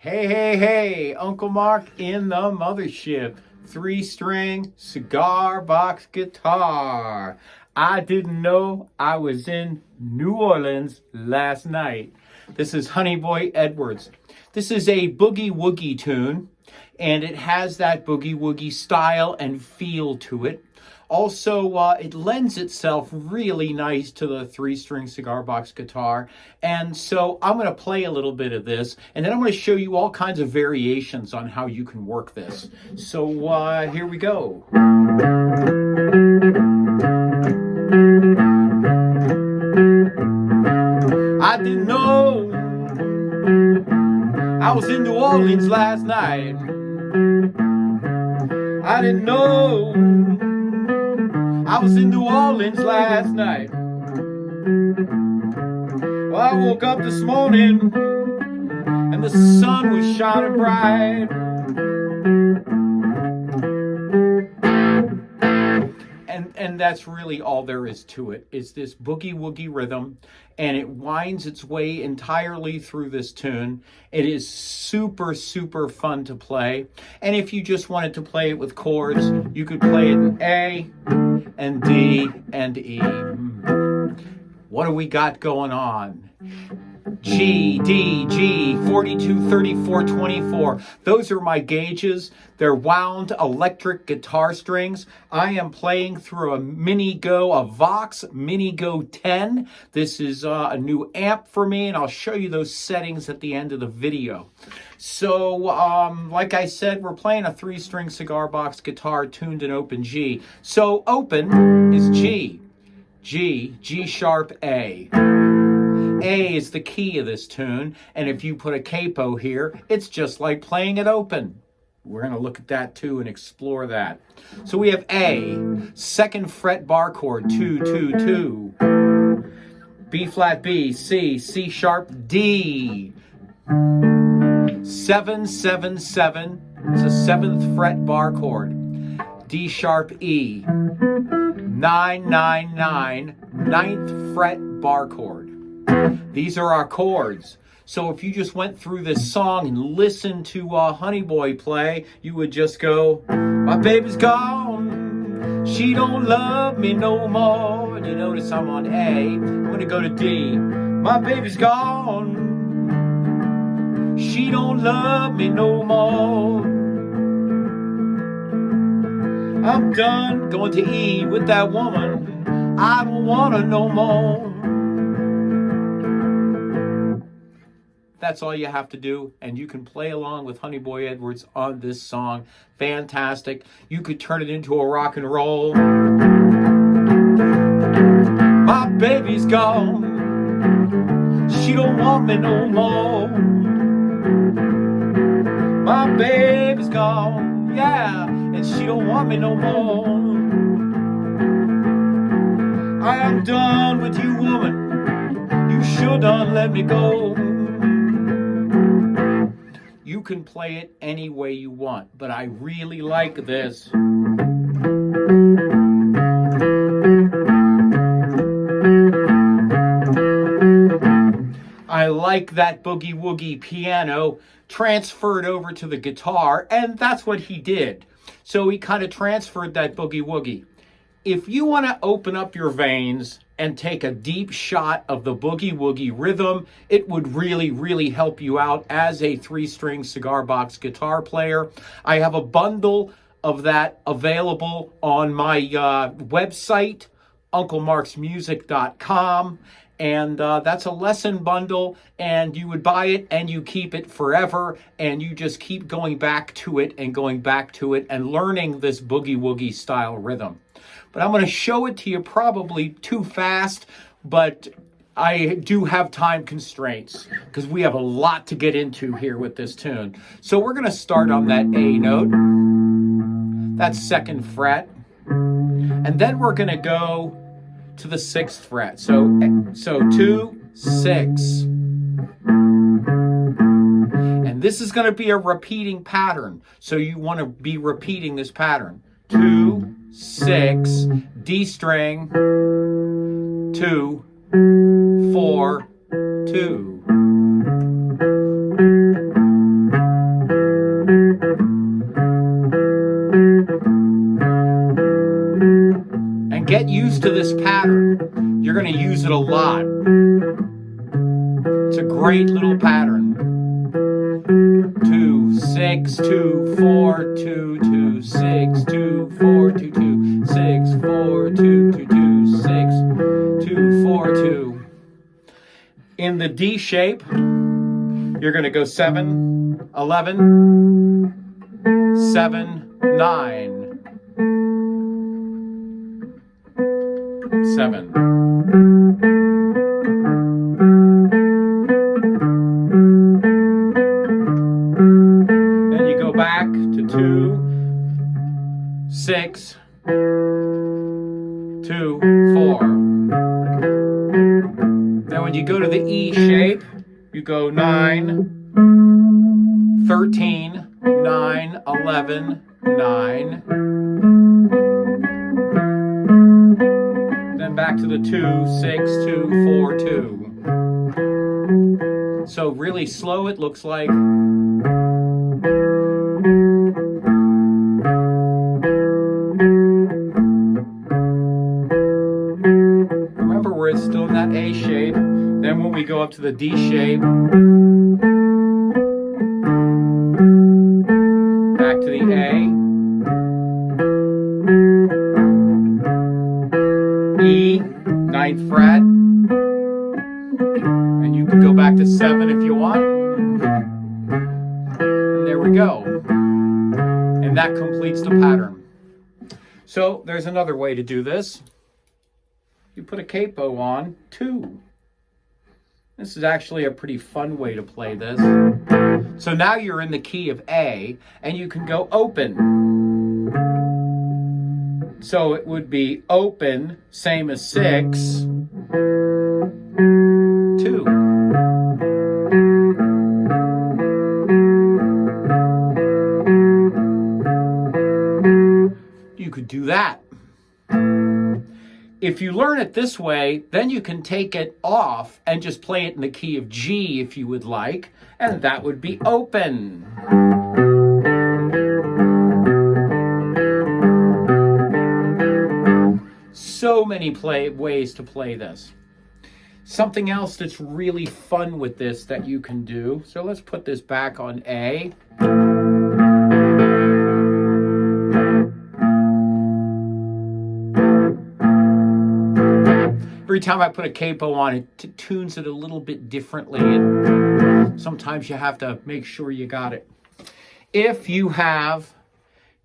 Hey, hey, hey, Uncle Mark in the mothership. 3-string cigar box guitar. I didn't know I was in New Orleans last night. This is Honey Boy Edwards. This is a boogie woogie tune, and it has that boogie woogie style and feel to it. Also, it lends itself really nice to the 3-string cigar box guitar. And so I'm going to play a little bit of this, and then I'm going to show you all kinds of variations on how you can work this. So here we go. I didn't know I was in New Orleans last night. I didn't know I was in New Orleans last night. Well, I woke up this morning and the sun was shining bright. And that's really all there is to it, is this boogie woogie rhythm, and it winds its way entirely through this tune. It is super, super fun to play. And if you just wanted to play it with chords, you could play it in A and D and E. What do we got going on? G, D, G, 42, 34, 24. Those are my gauges. They're wound electric guitar strings. I am playing through a Vox Mini Go 10. This is a new amp for me, and I'll show you those settings at the end of the video. So, like I said, we're playing a 3-string cigar box guitar tuned in open G. So, open is G. G, G sharp, A. A is the key of this tune, and if you put a capo here, it's just like playing it open. We're going to look at that too and explore that. So we have A, 2nd fret bar chord, 2, 2, 2. B flat B, C, C sharp, D. 7, 7, 7. It's a 7th fret bar chord. D sharp, E. 9, 9, 9. 9th fret bar chord. These are our chords. So if you just went through this song and listened to Honey Boy play, you would just go, my baby's gone, she don't love me no more. And you notice I'm on A. I'm going to go to D. My baby's gone, she don't love me no more. I'm done going to E with that woman, I don't want her no more. That's all you have to do, and you can play along with Honey Boy Edwards on this song. Fantastic. You could turn it into a rock and roll. My baby's gone, she don't want me no more. My baby's gone, yeah, and she don't want me no more. I am done with you, woman, you sure done let me go. You can play it any way you want, but I really like this. I like that boogie woogie piano transferred over to the guitar, and that's what he did. So he kind of transferred that boogie woogie. If you want to open up your veins and take a deep shot of the boogie woogie rhythm, it would really, really help you out as a 3-string cigar box guitar player. I have a bundle of that available on my website, unclemarksmusic.com. And that's a lesson bundle, and you would buy it and you keep it forever, and you just keep going back to it and going back to it and learning this boogie woogie style rhythm. But I'm going to show it to you probably too fast, but I do have time constraints because we have a lot to get into here with this tune. So we're going to start on that A note, that's 2nd fret, and then we're going to go to the 6th fret. So 2, 6. And this is going to be a repeating pattern. So you want to be repeating this pattern. 2, 6, D string, 2, 4, 2. get used to this pattern. You're going to use it a lot. It's a great little pattern. 2, 6, 2, 4, 2, 2, 6, 2, 4, 2, 2, 6, 4, 2, 2, 2, 6, 2, 4, 2. In the D shape, you're going to go 7, 11, 7, 9, 7. Then you go back to 2, 6, 2, 4. Then when you go to the E shape, you go 9, 13, 9, 11, 9. Then back to the 2, 6, 2, 4, 2. So really slow it looks like. Remember, we're still in that A shape. Then when we go up to the D shape, back to the A, E, 9th fret, and you can go back to 7 if you want. And there we go. And that completes the pattern. So there's another way to do this. You put a capo on 2. This is actually a pretty fun way to play this. So now you're in the key of A, and you can go open. So it would be open, same as 6, 2. You could do that. If you learn it this way, then you can take it off and just play it in the key of G if you would like, and that would be open. So many ways to play this. Something else that's really fun with this that you can do. So let's put this back on A. Every time I put a capo on, it tunes it a little bit differently. And sometimes you have to make sure you got it. If you have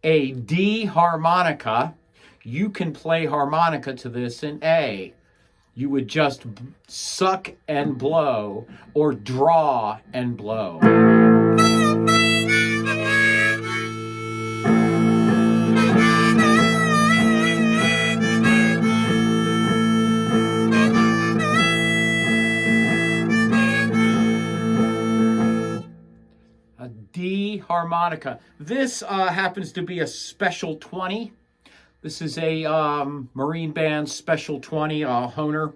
a D harmonica, you can play harmonica to this in A. You would just suck and blow, or draw and blow. D harmonica. This happens to be a special 20. This is a Marine Band special 20 Honer.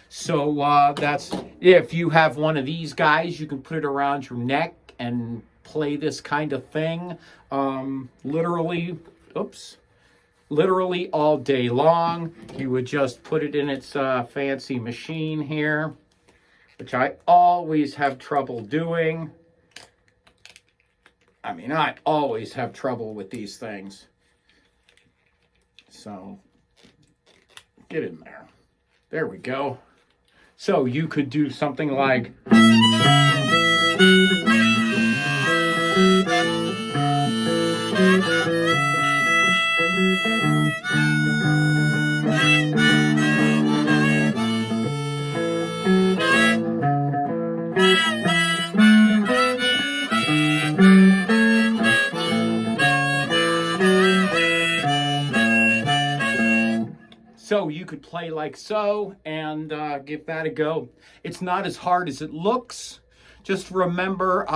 So that's, if you have one of these guys, you can put it around your neck and play this kind of thing. Literally all day long. You would just put it in its fancy machine here, which I always have trouble doing. I mean, I always have trouble with these things. So, get in there. There we go. So, you could do something like... So you could play like so and give that a go. It's not as hard as it looks. Just remember,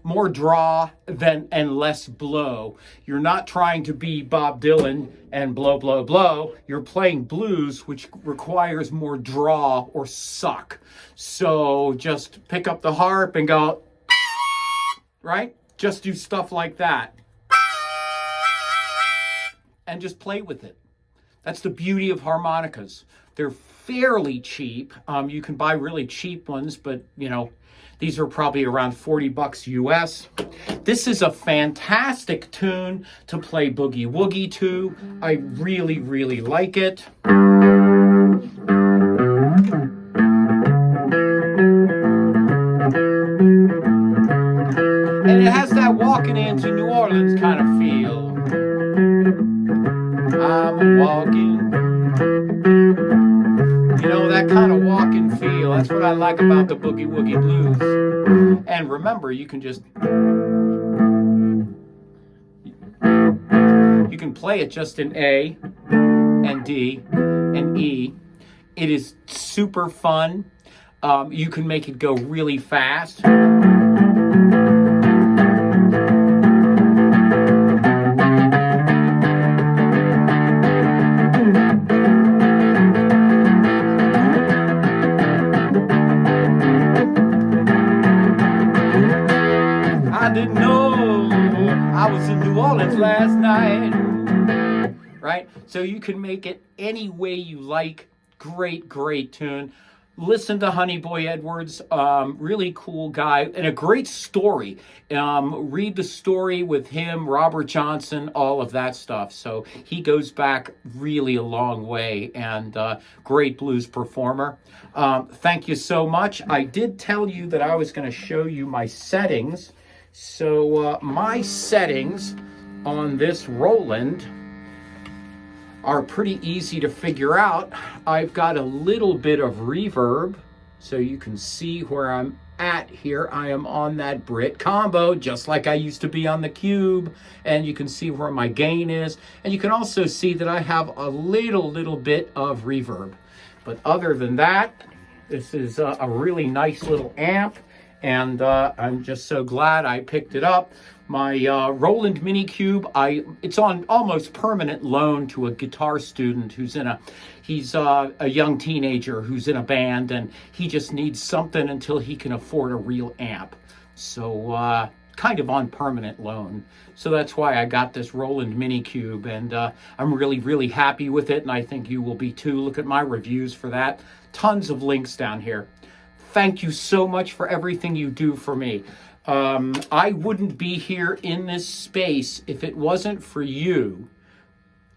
more draw and less blow. You're not trying to be Bob Dylan and blow, blow, blow. You're playing blues, which requires more draw or suck. So just pick up the harp and go, right? Just do stuff like that. And just play with it. That's the beauty of harmonicas. They're fairly cheap. You can buy really cheap ones, but you know, these are probably around 40 bucks US. This is a fantastic tune to play boogie woogie to. I really, really like it. And it has that walking into New Orleans kind of feel. I'm walking. You know, that kind of walking feel. That's what I like about the Boogie Woogie Blues. And remember, you can just... you can play it just in A and D and E. It is super fun. You can make it go really fast. I didn't know I was in New Orleans last night. Right? So you can make it any way you like. Great, great tune. Listen to Honey Boy Edwards, really cool guy, and a great story. Read the story with him, Robert Johnson, all of that stuff. So he goes back really a long way, and great blues performer. Thank you so much. I did tell you that I was going to show you my settings. So my settings on this Roland are pretty easy to figure out. I've got a little bit of reverb, so you can see where I'm at here. I am on that Brit combo, just like I used to be on the Cube, and you can see where my gain is, and you can also see that I have a little bit of reverb. But other than that, this is a really nice little amp, and I'm just so glad I picked it up. My Roland Mini Cube, it's on almost permanent loan to a guitar student who's he's a young teenager who's in a band, and he just needs something until he can afford a real amp. So kind of on permanent loan. So that's why I got this Roland Mini Cube, and I'm really happy with it, and I think you will be too. Look at my reviews for that. Tons of links down here. Thank you so much for everything you do for me. I wouldn't be here in this space if it wasn't for you.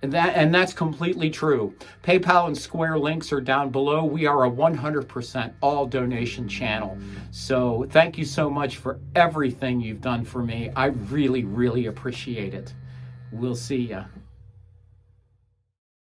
And that's completely true. PayPal and Square links are down below. We are a 100% all donation channel. So thank you so much for everything you've done for me. I really appreciate it. We'll see ya.